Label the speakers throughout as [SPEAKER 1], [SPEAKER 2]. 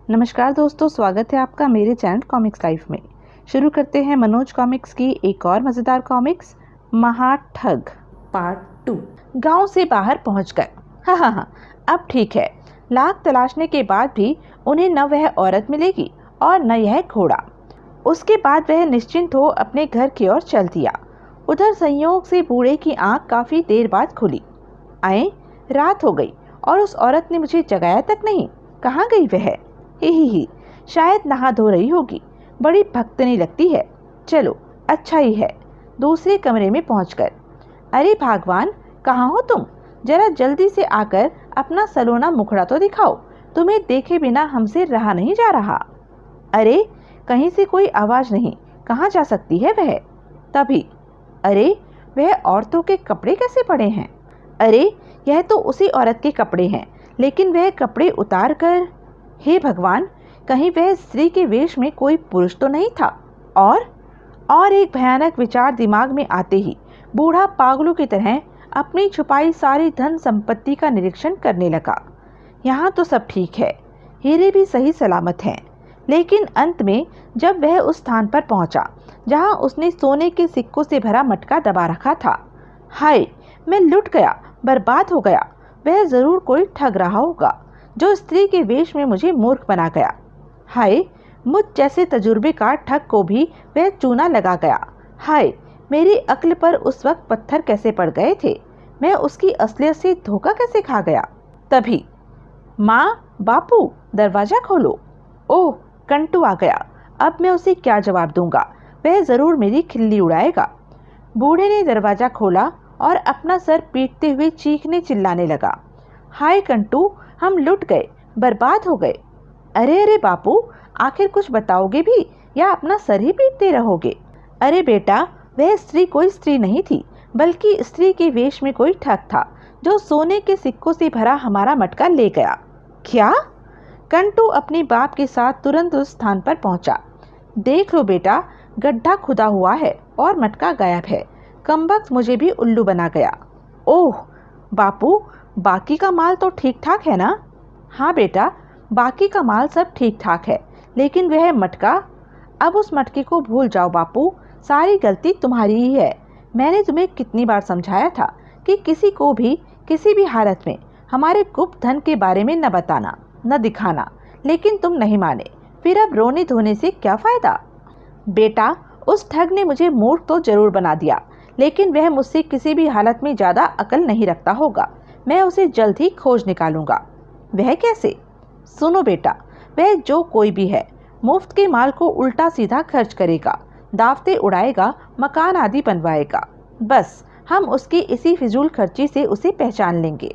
[SPEAKER 1] नमस्कार दोस्तों, स्वागत है आपका मेरे चैनल कॉमिक्स लाइफ में। शुरू करते हैं मनोज कॉमिक्स की एक और मज़ेदार कॉमिक्स, महाठग पार्ट 2। गांव से बाहर पहुंच गए। हाँ, अब ठीक है। लाख तलाशने के बाद भी उन्हें न वह औरत मिलेगी और न यह घोड़ा। उसके बाद वह निश्चिंत हो अपने घर की ओर चल दिया। उधर संयोग से बूढ़े की आंख काफ़ी देर बाद खुली। आए, रात हो गई और उस औरत ने मुझे जगाया तक नहीं। कहाँ गई वह? ही, शायद नहा धो रही होगी। बड़ी भक्तनी लगती है। चलो, अच्छा ही है। दूसरे कमरे में पहुंचकर, अरे भगवान, कहाँ हो तुम? जरा जल्दी से आकर अपना सलोना मुखड़ा तो दिखाओ। तुम्हें देखे बिना हमसे रहा नहीं जा रहा। अरे, कहीं से कोई आवाज नहीं। कहाँ जा सकती है वह? तभी, अरे, वह औरतों के कपड़े कैसे पड़े हैं? अरे, यह तो उसी औरत के कपड़े हैं, लेकिन वह कपड़े उतार कर, हे भगवान, कहीं वह स्त्री के वेश में कोई पुरुष तो नहीं था? और एक भयानक विचार दिमाग में आते ही बूढ़ा पागलों की तरह अपनी छुपाई सारी धन संपत्ति का निरीक्षण करने लगा। यहाँ तो सब ठीक है, हीरे भी सही सलामत हैं, लेकिन अंत में जब वह उस स्थान पर पहुंचा जहाँ उसने सोने के सिक्कों से भरा मटका दबा रखा था, हाय, मैं लुट गया, बर्बाद हो गया। वह जरूर कोई ठग रहा होगा जो स्त्री के वेश में मुझे मूर्ख बना गया। हाय, मुझ जैसे तजुर्बेकार ठग को भी वह चूना लगा गया। हाय, मेरी अक्ल पर उस वक्त पत्थर कैसे पड़ गए थे। मैं उसकी असलियत से धोखा कैसे खा गया। तभी, माँ, बापू, दरवाजा खोलो। ओह, कंटू आ गया। अब मैं उसे क्या जवाब दूंगा? वह जरूर मेरी खिल्ली उड़ाएगा। बूढ़े ने दरवाजा खोला और अपना सर पीटते हुए चीखने चिल्लाने लगा, हाय कंटू, हम लुट गए, बर्बाद हो गए। अरे बापू, आखिर कुछ बताओगे भी या अपना सर ही पीटते रहोगे? अरे बेटा, वह स्त्री कोई स्त्री नहीं थी, बल्कि स्त्री के वेश में कोई ठग था जो सोने के सिक्कों से भरा हमारा मटका ले गया। क्या? कंटू अपने बाप के साथ तुरंत उस स्थान पर पहुंचा। देख लो बेटा, गड्ढा खुदा हुआ है और मटका गायब है। कमबख्त मुझे भी उल्लू बना गया। ओह बापू, बाकी का माल तो ठीक ठाक है ना? हाँ बेटा, बाकी का माल सब ठीक ठाक है, लेकिन वह मटका? अब उस मटके को भूल जाओ बापू, सारी गलती तुम्हारी ही है। मैंने तुम्हें कितनी बार समझाया था कि किसी को भी किसी भी हालत में हमारे गुप्त धन के बारे में न बताना, न दिखाना, लेकिन तुम नहीं माने। फिर अब रोने धोने से क्या फायदा? बेटा, उस ठग ने मुझे मूर्ख तो जरूर बना दिया, लेकिन वह मुझसे किसी भी हालत में ज़्यादा अकल नहीं रखता होगा। मैं उसे जल्द ही खोज निकालूंगा। वह कैसे? सुनो बेटा, वह जो कोई भी है, मुफ्त के माल को उल्टा सीधा खर्च करेगा, दावतें उड़ाएगा, मकान आदि बनवाएगा। बस हम उसकी इसी फिजूल खर्ची से उसे पहचान लेंगे।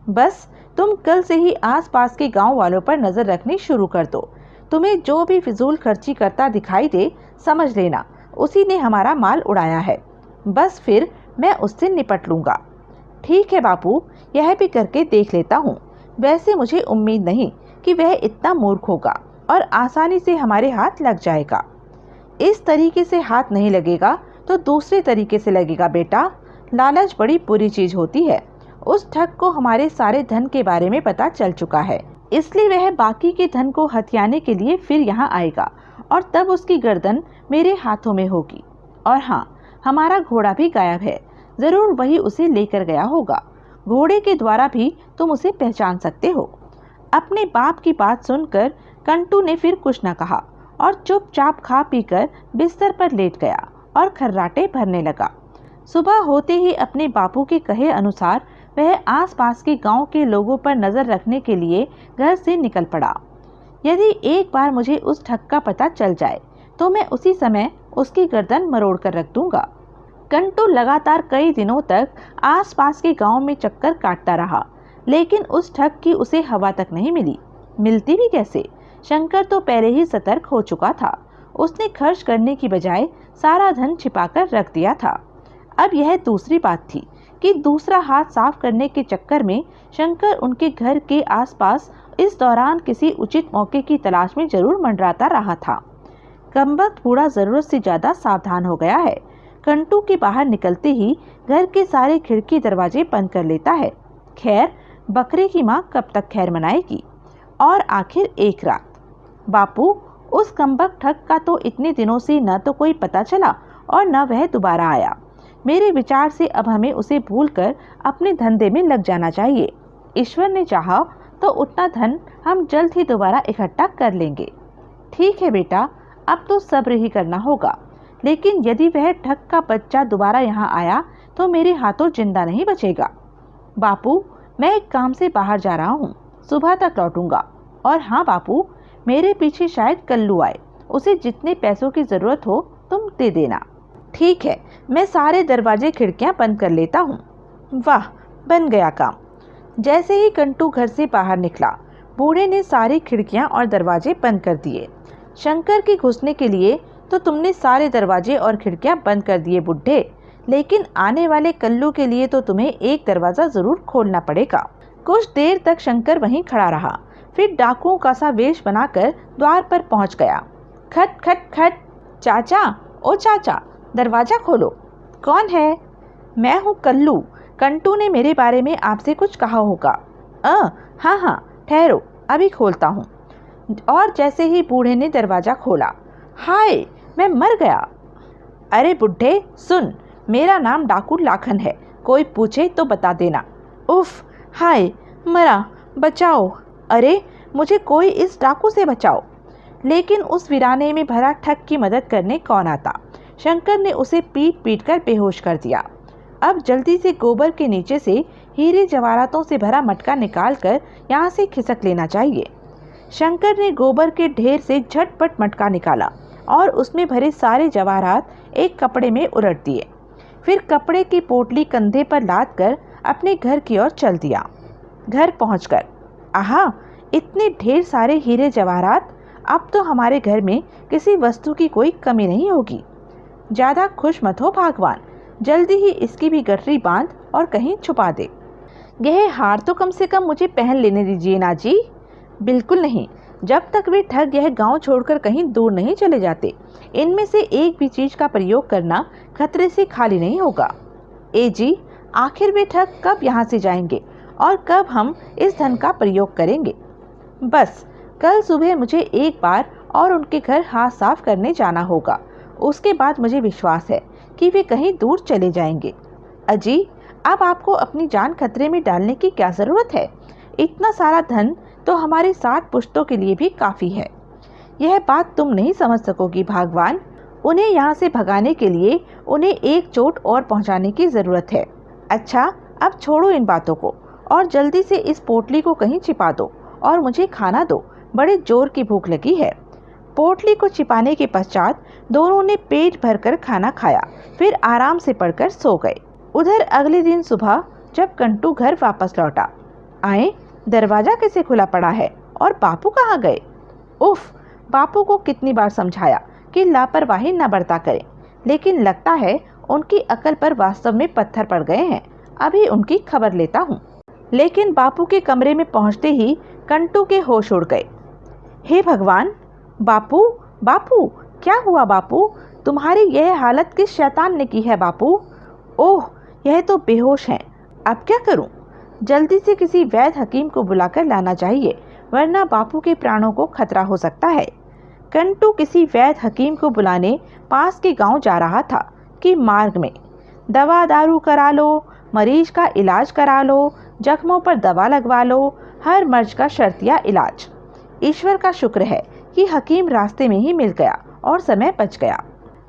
[SPEAKER 1] बस तुम कल से ही आसपास के गांव वालों पर नज़र रखनी शुरू कर दो। तुम्हें जो भी फिजूल खर्ची करता दिखाई दे, समझ लेना उसी ने हमारा माल उड़ाया है। बस फिर मैं उससे निपट लूँगा। ठीक है बापू, यह भी करके देख लेता हूँ। वैसे मुझे उम्मीद नहीं कि वह इतना मूर्ख होगा और आसानी से हमारे हाथ लग जाएगा। इस तरीके से हाथ नहीं लगेगा तो दूसरे तरीके से लगेगा बेटा। लालच बड़ी बुरी चीज होती है। उस ठग को हमारे सारे धन के बारे में पता चल चुका है, इसलिए वह बाकी के धन को हथियाने के लिए फिर यहाँ आएगा और तब उसकी गर्दन मेरे हाथों में होगी। और हाँ, हमारा घोड़ा भी गायब है। जरूर वही उसे लेकर गया होगा। घोड़े के द्वारा भी तुम उसे पहचान सकते हो। अपने बाप की बात सुनकर कंटू ने फिर कुछ न कहा और चुपचाप खा पीकर बिस्तर पर लेट गया और खर्राटे भरने लगा। सुबह होते ही अपने बापू के कहे अनुसार वह आसपास के गांव के लोगों पर नजर रखने के लिए घर से निकल पड़ा। यदि एक बार मुझे उस ठग का पता चल जाए तो मैं उसी समय उसकी गर्दन मरोड़ कर रख दूंगा। कंटू लगातार कई दिनों तक आसपास के गांव में चक्कर काटता रहा, लेकिन उस ठग की उसे हवा तक नहीं मिली। मिलती भी कैसे? शंकर तो पहले ही सतर्क हो चुका था। उसने खर्च करने की बजाय सारा धन छिपाकर रख दिया था। अब यह दूसरी बात थी कि दूसरा हाथ साफ करने के चक्कर में शंकर उनके घर के आसपास इस दौरान किसी उचित मौके की तलाश में जरूर मंडराता रहा था। कमबख्त बूढ़ा जरूरत से ज्यादा सावधान हो गया है। कंटू के बाहर निकलते ही घर के सारे खिड़की दरवाजे बंद कर लेता है। खैर, बकरे की माँ कब तक खैर मनाएगी? और आखिर एक रात बापू, उस कमबख्त ठग का तो इतने दिनों से न तो कोई पता चला और न वह दोबारा आया। मेरे विचार से अब हमें उसे भूलकर अपने धंधे में लग जाना चाहिए। ईश्वर ने चाहा तो उतना धन हम जल्द ही दोबारा इकट्ठा कर लेंगे। ठीक है बेटा, अब तो सब्र ही करना होगा। लेकिन यदि वह ठग का बच्चा दोबारा यहाँ आया तो मेरे हाथों जिंदा नहीं बचेगा। बापू, मैं एक काम से बाहर जा रहा हूँ, सुबह तक लौटूंगा। और हाँ बापू, मेरे पीछे शायद कल्लू आए, उसे जितने पैसों की जरूरत हो तुम दे देना। ठीक है, मैं सारे दरवाजे खिड़कियां बंद कर लेता हूँ। वाह, बन गया काम। जैसे ही कंटू घर से बाहर निकला, बूढ़े ने सारी खिड़कियां और दरवाजे बंद कर दिए। शंकर के घुसने के लिए तो तुमने सारे दरवाजे और खिड़कियां बंद कर दिए बुड्ढे, लेकिन आने वाले कल्लू के लिए तो तुम्हें एक दरवाज़ा ज़रूर खोलना पड़ेगा। कुछ देर तक शंकर वहीं खड़ा रहा, फिर डाकुओं का सा वेश बनाकर द्वार पर पहुंच गया। खट खट खट। चाचा, ओ चाचा, दरवाज़ा खोलो। कौन है? मैं हूँ कल्लू। कंटू ने मेरे बारे में आपसे कुछ कहा होगा। हाँ हाँ, ठहरो, अभी खोलता हूँ। और जैसे ही बूढ़े ने दरवाज़ा खोला, हाय, मैं मर गया। अरे बुड्ढे सुन, मेरा नाम डाकू लाखन है, कोई पूछे तो बता देना। उफ, हाय, मरा, बचाओ। अरे मुझे कोई इस डाकू से बचाओ। लेकिन उस वीराने में भरा ठग की मदद करने कौन आता? शंकर ने उसे पीट पीट कर बेहोश कर दिया। अब जल्दी से गोबर के नीचे से हीरे जवाहरातों से भरा मटका निकालकर यहाँ से खिसक लेना चाहिए। शंकर ने गोबर के ढेर से झटपट मटका निकाला और उसमें भरे सारे जवाहरात एक कपड़े में उलट दिए। फिर कपड़े की पोटली कंधे पर लाद कर अपने घर की ओर चल दिया। घर पहुंचकर, आहा, इतने ढेर सारे हीरे जवाहरात, अब तो हमारे घर में किसी वस्तु की कोई कमी नहीं होगी। ज़्यादा खुश मत हो भागवान, जल्दी ही इसकी भी गठरी बांध और कहीं छुपा दे। यह हार तो कम से कम मुझे पहन लेने दीजिए ना जी। बिल्कुल नहीं, जब तक वे ठग यह गांव छोड़कर कहीं दूर नहीं चले जाते। इनमें से एक भी चीज का प्रयोग करना खतरे से खाली नहीं होगा। ए जी, आखिर वे ठग कब यहाँ से जाएंगे और कब हम इस धन का प्रयोग करेंगे? बस कल सुबह मुझे एक बार और उनके घर हाथ साफ करने जाना होगा। उसके बाद मुझे विश्वास है कि वे कहीं दूर चले जाएंगे। अजी, अब आपको अपनी जान खतरे में डालने की क्या ज़रूरत है? इतना सारा धन तो हमारे 60 पुश्तों के लिए भी काफ़ी है। यह बात तुम नहीं समझ सकोगी भागवान। उन्हें यहाँ से भगाने के लिए उन्हें एक चोट और पहुँचाने की ज़रूरत है। अच्छा, अब छोड़ो इन बातों को और जल्दी से इस पोटली को कहीं छिपा दो और मुझे खाना दो, बड़े जोर की भूख लगी है। पोटली को छिपाने के पश्चात दोनों ने पेट भरकर खाना खाया, फिर आराम से पड़कर सो गए। उधर अगले दिन सुबह जब कंटू घर वापस लौटा, आए, दरवाज़ा कैसे खुला पड़ा है और बापू कहाँ गए? उफ, बापू को कितनी बार समझाया कि लापरवाही न बरता करें, लेकिन लगता है उनकी अकल पर वास्तव में पत्थर पड़ गए हैं। अभी उनकी खबर लेता हूँ। लेकिन बापू के कमरे में पहुँचते ही कंटू के होश उड़ गए। हे भगवान, बापू, बापू, क्या हुआ बापू? तुम्हारी यह हालत किस शैतान ने की है बापू? ओह, यह तो बेहोश हैं। अब क्या करूं? जल्दी से किसी वैद्य हकीम को बुलाकर लाना चाहिए, वरना बापू के प्राणों को खतरा हो सकता है। कंटू किसी वैद्य हकीम को बुलाने पास के गांव जा रहा था कि मार्ग में, दवा दारू करा लो, मरीज का इलाज करा लो, जख्मों पर दवा लगवा लो, हर मर्ज का शर्तिया इलाज। ईश्वर का शुक्र है कि हकीम रास्ते में ही मिल गया और समय बच गया।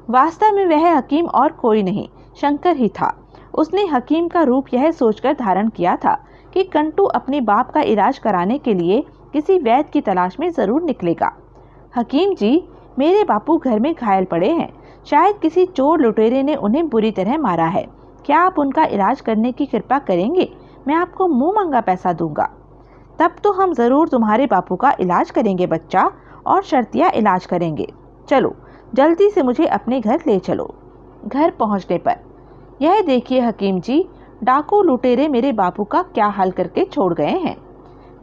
[SPEAKER 1] वास्तव में वह हकीम और कोई नहीं, शंकर ही था। उसने हकीम का रूप यह सोचकर धारण किया था कि कंटू अपने बाप का इलाज कराने के लिए किसी वैद्य की तलाश में ज़रूर निकलेगा। हकीम जी, मेरे बापू घर में घायल पड़े हैं। शायद किसी चोर लुटेरे ने उन्हें बुरी तरह मारा है। क्या आप उनका इलाज करने की कृपा करेंगे? मैं आपको मुँह मांगा पैसा दूंगा। तब तो हम ज़रूर तुम्हारे बापू का इलाज करेंगे बच्चा, और शर्तिया इलाज करेंगे। चलो जल्दी से मुझे अपने घर ले चलो। घर पहुंचने पर, यह देखिए हकीम जी, डाकू लुटेरे मेरे बापू का क्या हाल करके छोड़ गए हैं।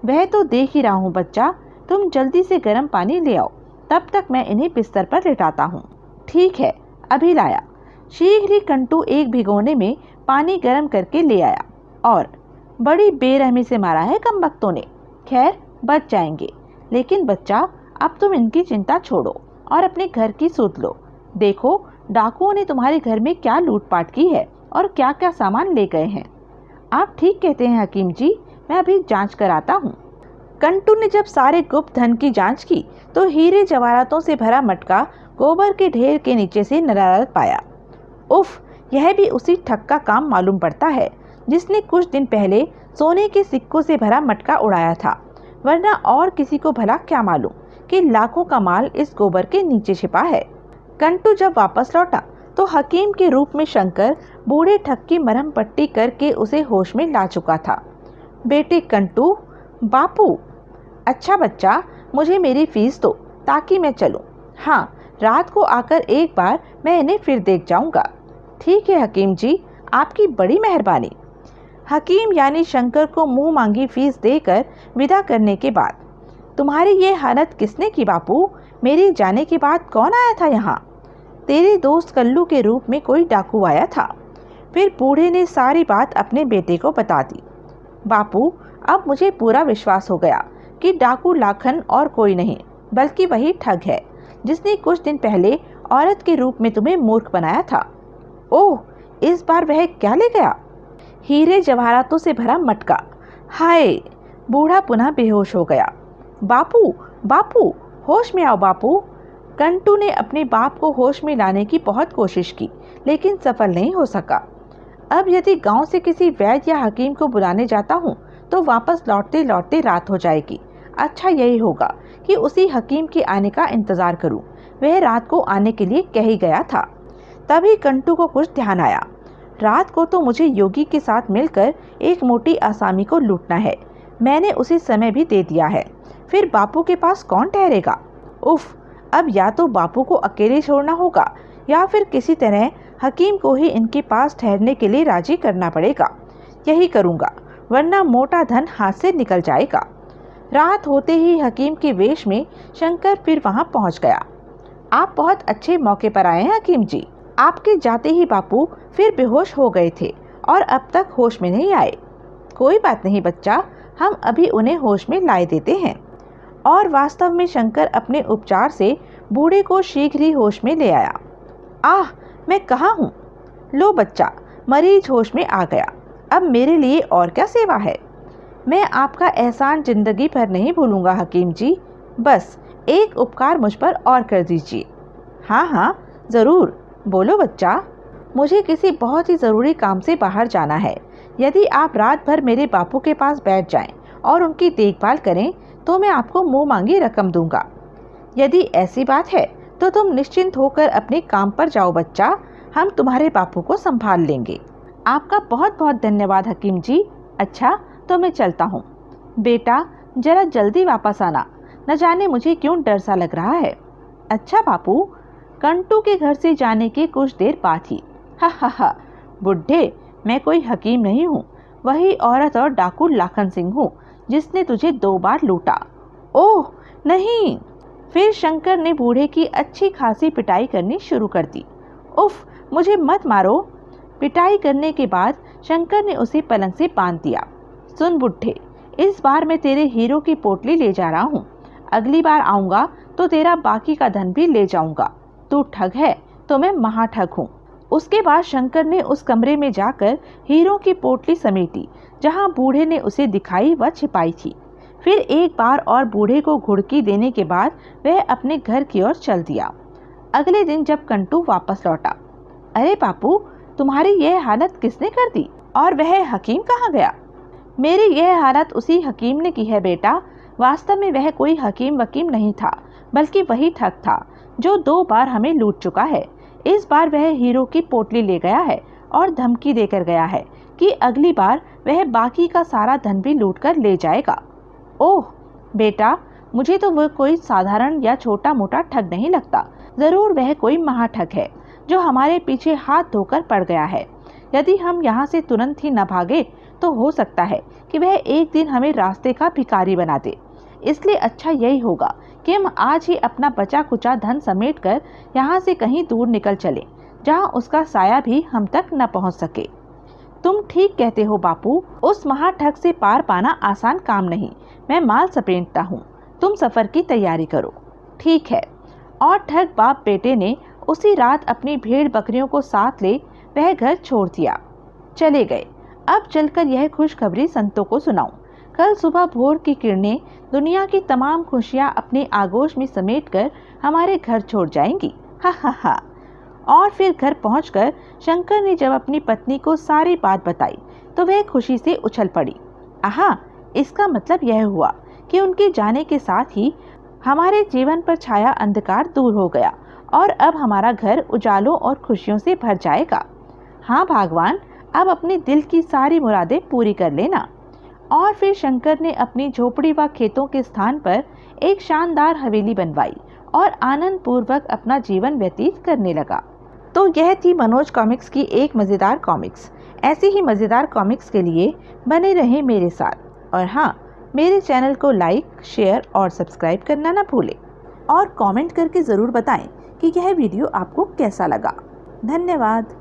[SPEAKER 1] वह तो देख ही रहा हूँ बच्चा, तुम जल्दी से गर्म पानी ले आओ, तब तक मैं इन्हें बिस्तर पर लेटाता हूँ। ठीक है, अभी लाया। शीघ्र ही कंटू एक भिगोने में पानी गर्म करके ले आया और बड़ी बेरहमी से मारा है कमबख्तों ने। खैर बच जाएंगे, लेकिन बच्चा अब तुम इनकी चिंता छोड़ो और अपने घर की सुध लो। देखो डाकुओं ने तुम्हारे घर में क्या लूटपाट की है और क्या क्या सामान ले गए हैं। आप ठीक कहते हैं हकीम जी, मैं अभी जांच कराता हूँ। कंटू ने जब सारे गुप्त धन की जांच की तो हीरे जवाहरातों से भरा मटका गोबर के ढेर के नीचे से नदारद पाया। उफ, यह भी उसी ठग का काम मालूम पड़ता है जिसने कुछ दिन पहले सोने के सिक्कों से भरा मटका उड़ाया था, वरना और किसी को भला क्या मालूम कि लाखों का माल इस गोबर के नीचे छिपा है। कंटू जब वापस लौटा तो हकीम के रूप में शंकर बूढ़े ठग की मरहम पट्टी करके उसे होश में ला चुका था। बेटे कंटू, बापू, अच्छा बच्चा, मुझे मेरी फीस दो ताकि मैं चलूं। हाँ, रात को आकर एक बार मैं इन्हें फिर देख जाऊंगा। ठीक है हकीम जी, आपकी बड़ी मेहरबानी। हकीम यानी शंकर को मुंह मांगी फीस देकर विदा करने के बाद, तुम्हारी ये हालत किसने की बापू? मेरे जाने के बाद कौन आया था यहाँ? तेरे दोस्त कल्लू के रूप में कोई डाकू आया था। फिर बूढ़े ने सारी बात अपने बेटे को बता दी। बापू, अब मुझे पूरा विश्वास हो गया कि डाकू लाखन और कोई नहीं बल्कि वही ठग है जिसने कुछ दिन पहले औरत के रूप में तुम्हें मूर्ख बनाया था। ओह, इस बार वह क्या ले गया? हीरे जवाहरातों से भरा मटका। हाय, बूढ़ा पुनः बेहोश हो गया। बापू, बापू, होश में आओ बापू। कंटू ने अपने बाप को होश में लाने की बहुत कोशिश की लेकिन सफल नहीं हो सका। अब यदि गांव से किसी वैद्य या हकीम को बुलाने जाता हूँ तो वापस लौटते लौटते रात हो जाएगी। अच्छा यही होगा कि उसी हकीम के आने का इंतजार करूं। वह रात को आने के लिए कह ही गया था। तभी कंटू को कुछ ध्यान आया। रात को तो मुझे योगी के साथ मिलकर एक मोटी आसामी को लूटना है। मैंने उसे समय भी दे दिया है। फिर बापू के पास कौन ठहरेगा? उफ, अब या तो बापू को अकेले छोड़ना होगा या फिर किसी तरह हकीम को ही इनके पास ठहरने के लिए राजी करना पड़ेगा। यही करूँगा, वरना मोटा धन हाथ से निकल जाएगा। रात होते ही हकीम के वेश में शंकर फिर वहां पहुंच गया। आप बहुत अच्छे मौके पर आए हैं हकीम जी। आपके जाते ही बापू फिर बेहोश हो गए थे और अब तक होश में नहीं आए। कोई बात नहीं बच्चा, हम अभी उन्हें होश में लाए देते हैं। और वास्तव में शंकर अपने उपचार से बूढ़े को शीघ्र ही होश में ले आया। आह, मैं कहाँ हूँ? लो बच्चा, मरीज होश में आ गया। अब मेरे लिए और क्या सेवा है? मैं आपका एहसान जिंदगी भर नहीं भूलूंगा हकीम जी। बस एक उपकार मुझ पर और कर दीजिए। हाँ हाँ ज़रूर, बोलो बच्चा। मुझे किसी बहुत ही ज़रूरी काम से बाहर जाना है। यदि आप रात भर मेरे बापू के पास बैठ जाएं और उनकी देखभाल करें तो मैं आपको मुंह मांगी रकम दूंगा। यदि ऐसी बात है तो तुम निश्चिंत होकर अपने काम पर जाओ बच्चा, हम तुम्हारे बापू को संभाल लेंगे। आपका बहुत बहुत धन्यवाद हकीम जी। अच्छा, तो मैं चलता हूँ। बेटा, जरा जल्दी वापस आना, न जाने मुझे क्यों डर सा लग रहा है। अच्छा बापू। कंटू के घर से जाने के कुछ देर बाद ही, हा, बुढ़े, मैं कोई हकीम नहीं हूँ, वही औरत और डाकू लाखन सिंह हूँ जिसने तुझे 2 बार लूटा। ओह नहीं। फिर शंकर ने बूढ़े की अच्छी खासी पिटाई करनी शुरू कर दी। उफ, मुझे मत मारो। पिटाई करने के बाद शंकर ने उसे पलंग से बांध दिया। सुन बुढ़े, इस बार मैं तेरे हीरो की पोटली ले जा रहा हूँ। अगली बार आऊँगा तो तेरा बाकी का धन भी ले जाऊँगा। तू ठग है तो मैं महाठग हूँ। उसके बाद शंकर ने उस कमरे में जाकर हीरो की पोटली समेटी जहाँ बूढ़े ने उसे दिखाई व छिपाई थी। फिर एक बार और बूढ़े को घुड़की देने के बाद वह अपने घर की ओर चल दिया। अगले दिन जब कंटू वापस लौटा, अरे बापू, तुम्हारी यह हालत किसने कर दी और वह हकीम कहाँ गया? मेरी यह हालत उसी हकीम ने की है बेटा। वास्तव में वह कोई हकीम वकीम नहीं था, बल्कि वही ठग था जो 2 बार हमें लूट चुका है। इस बार वह हीरो की पोटली ले गया है और धमकी देकर गया है कि अगली बार वह बाकी का सारा धन भी लूट कर ले जाएगा। ओह बेटा, मुझे तो वह कोई साधारण या छोटा मोटा ठग नहीं लगता। जरूर वह कोई महाठग है जो हमारे पीछे हाथ धोकर पड़ गया है। यदि हम यहाँ से तुरंत ही न भागे तो हो सकता है कि वह एक दिन हमें रास्ते का भिखारी बना दे। इसलिए अच्छा यही होगा कि हम आज ही अपना बचा कुचा धन समेटकर यहाँ से कहीं दूर निकल चलें, जहाँ उसका साया भी हम तक न पहुँच सके। तुम ठीक कहते हो बापू, उस महाठग से पार पाना आसान काम नहीं। मैं माल समेटता हूँ, तुम सफर की तैयारी करो। ठीक है। और ठग बाप बेटे ने उसी रात अपनी भेड़ बकरियों को साथ ले वह घर छोड़ दिया, चले गए। अब चलकर यह खुशखबरी संतों को सुनाऊं। कल सुबह भोर की किरणें दुनिया की तमाम खुशियां अपने आगोश में समेटकर हमारे घर छोड़ जाएंगी। हा हा हा। और फिर घर पहुंचकर शंकर ने जब अपनी पत्नी को सारी बात बताई तो वह खुशी से उछल पड़ी। आहा, इसका मतलब यह हुआ कि उनके जाने के साथ ही हमारे जीवन पर छाया अंधकार दूर हो गया और अब हमारा घर उजालों और खुशियों से भर जाएगा। हाँ भगवान, अब अपने दिल की सारी मुरादें पूरी कर लेना। और फिर शंकर ने अपनी झोपड़ी व खेतों के स्थान पर एक शानदार हवेली बनवाई और आनंद पूर्वक अपना जीवन व्यतीत करने लगा। तो यह थी मनोज कॉमिक्स की एक मज़ेदार कॉमिक्स। ऐसी ही मज़ेदार कॉमिक्स के लिए बने रहें मेरे साथ। और हाँ, मेरे चैनल को लाइक, शेयर और सब्सक्राइब करना ना भूलें। और कमेंट करके ज़रूर बताएं कि यह वीडियो आपको कैसा लगा। धन्यवाद।